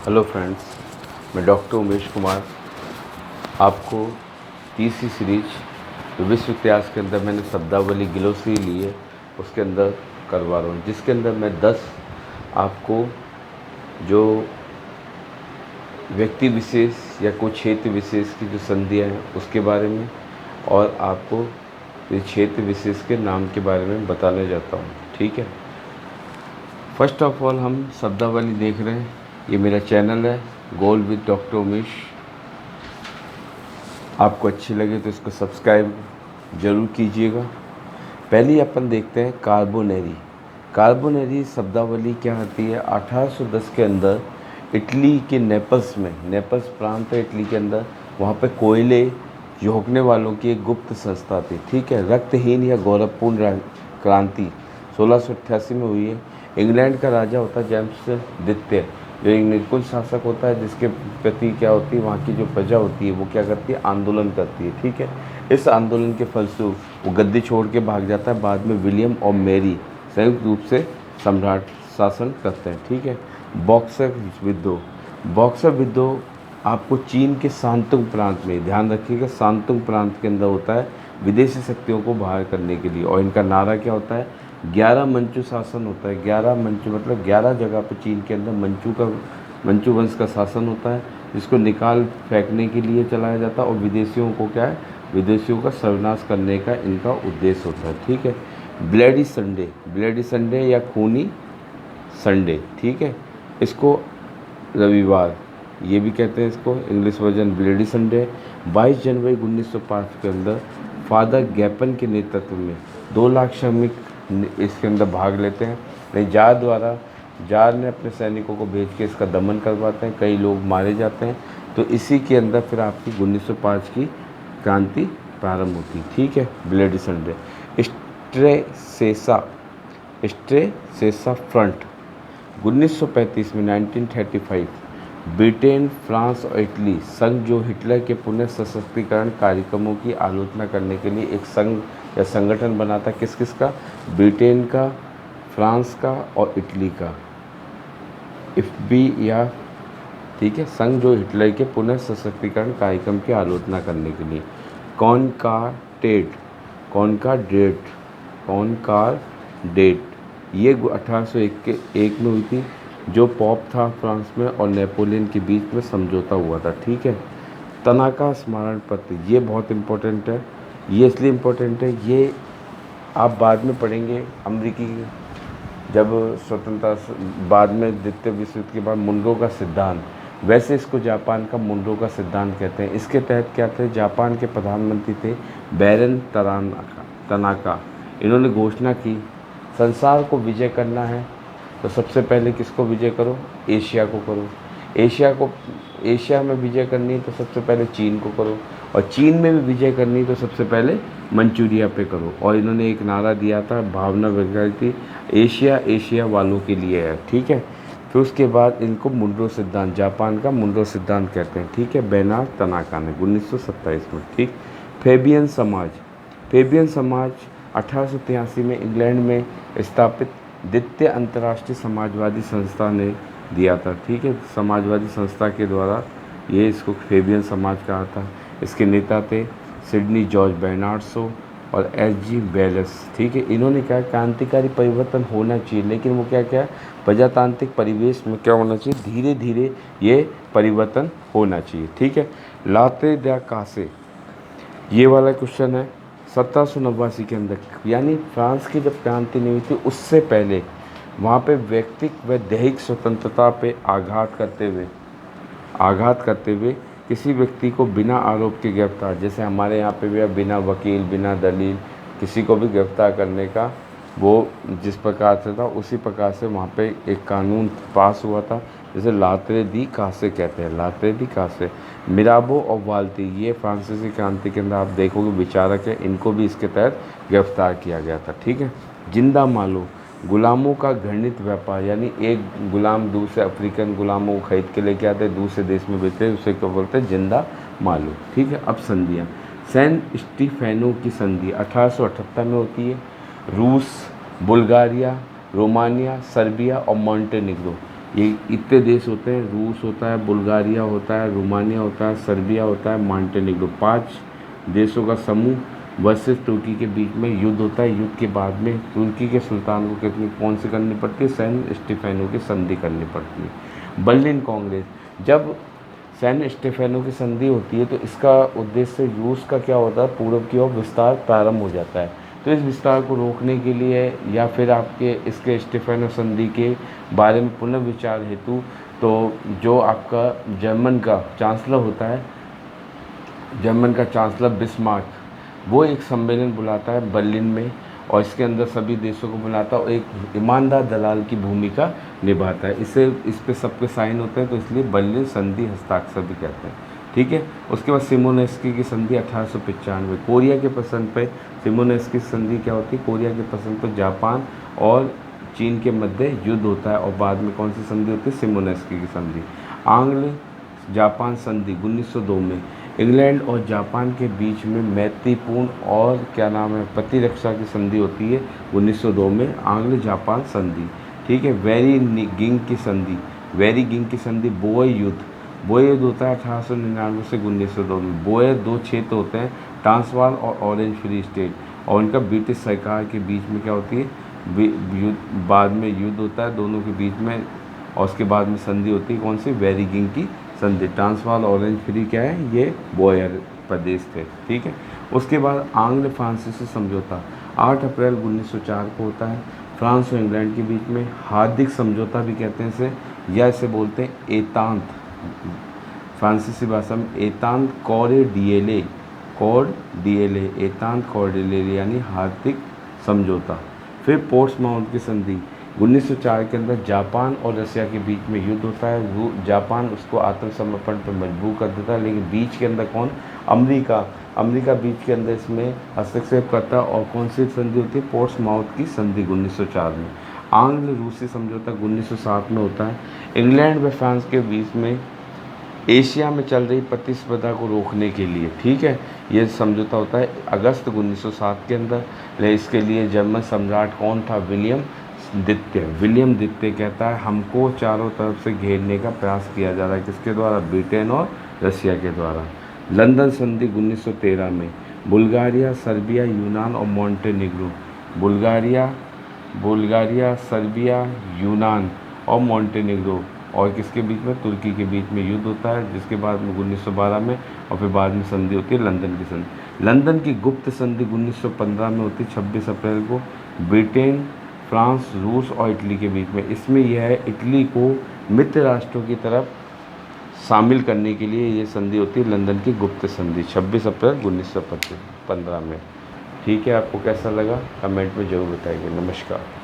Hello friends, मैं doctor Umesh Kumar आपको तीसरी सीरीज जो विश्व इतिहास के अंदर मैंने शब्दावली ग्लोसरी ली है उसके अंदर करवा रहा हूँ, जिसके अंदर मैं 10 आपको जो व्यक्ति विशेष या कोई क्षेत्र विशेष की जो संधियाँ हैं उसके बारे में और आपको इस क्षेत्र विशेष के नाम के बारे में बताने जाता हूँ। ठीक है, फर्स्ट ऑफ ऑल हम शब्दावली देख रहे हैं। ये मेरा चैनल है गोल विद डॉक्टर उमेश। आपको अच्छी लगे तो इसको सब्सक्राइब ज़रूर कीजिएगा। पहले अपन देखते हैं कार्बोनेरी। कार्बोनेरी शब्दावली क्या होती है? 1810 के अंदर इटली के नेपल्स में, नेपल्स प्रांत है इटली के अंदर, वहाँ पे कोयले झोंकने वालों की एक गुप्त संस्था थी। ठीक है, रक्तहीन या गौरवपूर्ण क्रांति 1688 में हुई है। इंग्लैंड का राजा होता है जेम्स द्वितीय, जो एक निर्कुल शासक होता है, जिसके प्रति क्या होती है, वहाँ की जो प्रजा होती है वो क्या करती है, आंदोलन करती है। ठीक है, इस आंदोलन के फलस्वरूप वो गद्दी छोड़ के भाग जाता है। बाद में विलियम और मेरी संयुक्त रूप से सम्राट शासन करते हैं। ठीक है, बॉक्सर विद्रोह। बॉक्सर विद्रोह आपको चीन के शांतुंग प्रांत में, ध्यान रखिएगा, शांतुंग प्रांत के अंदर होता है विदेशी शक्तियों को बाहर करने के लिए। और इनका नारा क्या होता है? 11 मंचू शासन होता है। 11 मंचू मतलब 11 जगह पर चीन के अंदर मंचू वंश का शासन होता है, जिसको निकाल फेंकने के लिए चलाया जाता है। और विदेशियों को क्या है, विदेशियों का सर्वनाश करने का इनका उद्देश्य होता है। ठीक है, ब्लडी संडे, ब्लडी संडे या खूनी संडे। ठीक है, इसको रविवार ये भी कहते हैं, इसको इंग्लिश वर्जन ब्लडी संडे। 22 जनवरी 1905 के अंदर फादर गैपन के नेतृत्व में 2 लाख श्रमिक इसके अंदर भाग लेते हैं। नहीं, जार ने अपने सैनिकों को भेज के इसका दमन करवाते हैं, कई लोग मारे जाते हैं। तो इसी के अंदर फिर आपकी 1905 की क्रांति प्रारंभ होती है। ठीक है, ब्लडी संडे। स्ट्रेसेसा फ्रंट 1935 में 1935 ब्रिटेन, फ्रांस और इटली संघ जो हिटलर के पुनः सशक्तिकरण कार्यक्रमों की आलोचना करने के लिए एक संघ या संगठन बनाता। किस किस का? ब्रिटेन का, फ्रांस का और इटली का, इफ्बी या, ठीक है, संघ जो हिटलर के पुनः सशक्तिकरण कार्यक्रम की आलोचना करने के लिए। कॉनकार्डेट ये 1801 में हुई थी, जो पॉप था फ्रांस में और नेपोलियन के बीच में समझौता हुआ था। ठीक है, तनाका स्मारण पत्र ये बहुत इम्पोर्टेंट है। ये इसलिए इम्पोर्टेंट है, ये आप बाद में पढ़ेंगे। अमेरिकी जब स्वतंत्रता बाद में द्वितीय विश्व युद्ध के बाद मुनरो का सिद्धांत, वैसे इसको जापान का मुनरो का सिद्धांत कहते हैं। इसके तहत क्या थे, जापान के प्रधानमंत्री थे बैरन तनाका। इन्होंने घोषणा की संसार को विजय करना है तो सबसे पहले किसको विजय करो? एशिया को करो। एशिया में विजय करनी है तो सबसे पहले चीन को करो, और चीन में भी विजय करनी है तो सबसे पहले मंचूरिया पे करो। और इन्होंने एक नारा दिया था, भावना व्यक्त थी, एशिया एशिया वालों के लिए है। ठीक है, फिर उसके बाद इनको मुनरो सिद्धांत, जापान का मुनरो सिद्धांत कहते हैं। ठीक है, बेनार तनाका ने 1927 में। ठीक, फेबियन समाज 1883 में इंग्लैंड में स्थापित द्वितीय अंतर्राष्ट्रीय समाजवादी संस्था ने दिया था। ठीक है, समाजवादी संस्था के द्वारा ये इसको फेबियन समाज कहा था। इसके नेता थे सिडनी जॉर्ज बर्नार्ड शो और एच.जी. वेल्स। ठीक है, इन्होंने क्या, क्रांतिकारी परिवर्तन होना चाहिए, लेकिन वो क्या प्रजातांत्रिक परिवेश में क्या होना चाहिए, धीरे धीरे ये परिवर्तन होना चाहिए। ठीक है, लाते द कासे ये वाला क्वेश्चन है 1789 के अंदर, यानी फ्रांस की जब क्रांति नहीं हुई थी उससे पहले वहाँ पे व्यक्तिक व दैहिक स्वतंत्रता पे आघात करते हुए किसी व्यक्ति को बिना आरोप के गिरफ्तार, जैसे हमारे यहाँ पे भी बिना वकील बिना दलील किसी को भी गिरफ्तार करने का वो जिस प्रकार से था उसी प्रकार से वहाँ पे एक कानून पास हुआ था, जैसे लात्रे दी कासे कहते हैं, लात्रे दी कासे। मिराबो और वाल्टी ये फ्रांसीसी क्रांति के अंदर आप देखोगे विचारक है, इनको भी इसके तहत गिरफ्तार किया गया था। ठीक है, जिंदा मालो गुलामों का घृणित व्यापार, यानी एक गुलाम दूसरे अफ्रीकन गुलामों को खरीद के लेके आते दूसरे देश में बेचते, उसे क्या बोलते हैं, जिंदा मालो। ठीक है, अब संधियाँ। सैन स्टीफेनो की संधि 1878 में होती है। रूस, बुल्गारिया, रोमानिया, सर्बिया और मॉन्टेनिग्रो ये इतने देश होते हैं, रूस होता है, बुल्गारिया होता है, रोमानिया होता है, सर्बिया होता है, मॉन्टेनेग्रो, 5 देशों का समूह वर्सेस तुर्की के बीच में युद्ध होता है। युद्ध के बाद में तुर्की के सुल्तान को कितनी कौन सी करनी पड़ती है, सैन स्टीफेनो की संधि करनी पड़ती है। बर्लिन कांग्रेस, जब सैन स्टीफेनो की संधि होती है तो इसका उद्देश्य रूस का क्या होता है, पूर्व की ओर विस्तार प्रारंभ हो जाता है। तो इस विस्तार को रोकने के लिए या फिर आपके इसके स्टीफेनो संधि के बारे में पुनर्विचार हेतु, तो जो आपका जर्मन का चांसलर होता है, जर्मन का चांसलर बिस्मार्क, वो एक सम्मेलन बुलाता है बर्लिन में और इसके अंदर सभी देशों को बुलाता है और एक ईमानदार दलाल की भूमिका निभाता है। इस पे सबके साइन होते हैं, तो इसलिए बर्लिन संधि हस्ताक्षर भी कहते हैं। ठीक है। उसके बाद सिमोनेस्की की संधि 1895। कोरिया के प्रश्न पे सिमोनेस्की संधि क्या होती है, कोरिया के प्रश्न पर जापान और चीन के मध्य युद्ध होता है और बाद में कौन सी संधि होती है, सिमोनेस्की की संधि। आंग्ल जापान संधि 1902 में इंग्लैंड और जापान के बीच में मैत्रीपूर्ण और क्या नाम है, प्रतिरक्षा की संधि होती है 1902 में, आंग्ल जापान संधि। ठीक है। वेरीगिंग की संधि, वेरीगिंग की संधि बोए युद्ध, बोए युद्ध होता है 1899 से 1902 में। बोए 2 क्षेत्र होते हैं, ट्रांसवाल और ऑरेंज फ्री स्टेट, और उनका ब्रिटिश सरकार के बीच में क्या होती है, बाद में युद्ध होता है दोनों के बीच में और उसके बाद में संधि होती है कौन सी, वेरीगिंग की संधि। ट्रांसवाल ऑरेंज फ्री क्या है, ये बोयर प्रदेश थे। ठीक है। उसके बाद आंग्ल फ्रांसीसी समझौता 8 अप्रैल 1904 को होता है फ्रांस और इंग्लैंड के बीच में। हार्दिक समझौता भी कहते हैं इसे, या इसे बोलते हैं एतांत, फ्रांसीसी भाषा में एतांत कॉर्डियेले, कॉर्डियेले, एतांत कॉर्डियेले यानी हार्दिक समझौता। फिर पोर्ट्समाउथ की संधि 1904 के अंदर जापान और रसिया के बीच में युद्ध होता है। जापान उसको आत्मसमर्पण पर मजबूर कर देता है, लेकिन बीच के अंदर कौन, अमेरिका बीच के अंदर इसमें हस्तक्षेप करता है और कौन सी संधि होती है, पोर्ट्समाउथ की संधि 1904 में। आंग्ल रूसी समझौता 1907 में होता है। इंग्लैंड व फ्रांस के बीच में एशिया में चल रही प्रतिस्पर्धा को रोकने के लिए, ठीक है, ये समझौता होता है अगस्त 1907 के अंदर। इसके लिए जर्मन सम्राट कौन था, विलियम द्वितीय कहता है हमको चारों तरफ से घेरने का प्रयास किया जा रहा है, किसके द्वारा, ब्रिटेन और रसिया के द्वारा। लंदन संधि 1913 में बुल्गारिया, सर्बिया, यूनान और मॉन्टेनेग्रो, बुल्गारिया, सर्बिया, यूनान और मॉन्टेनेग्रो और किसके बीच में, तुर्की के बीच में युद्ध होता है, जिसके बाद में 1912 में और फिर बाद में संधि होती है लंदन की संधि। लंदन की गुप्त संधि 1915 में होती है 26 अप्रैल को, ब्रिटेन, फ्रांस, रूस और इटली के बीच में। इसमें यह है इटली को मित्र राष्ट्रों की तरफ शामिल करने के लिए ये संधि होती है लंदन की गुप्त संधि 26 अप्रैल 1915 में। ठीक है, आपको कैसा लगा कमेंट में ज़रूर बताइए। नमस्कार।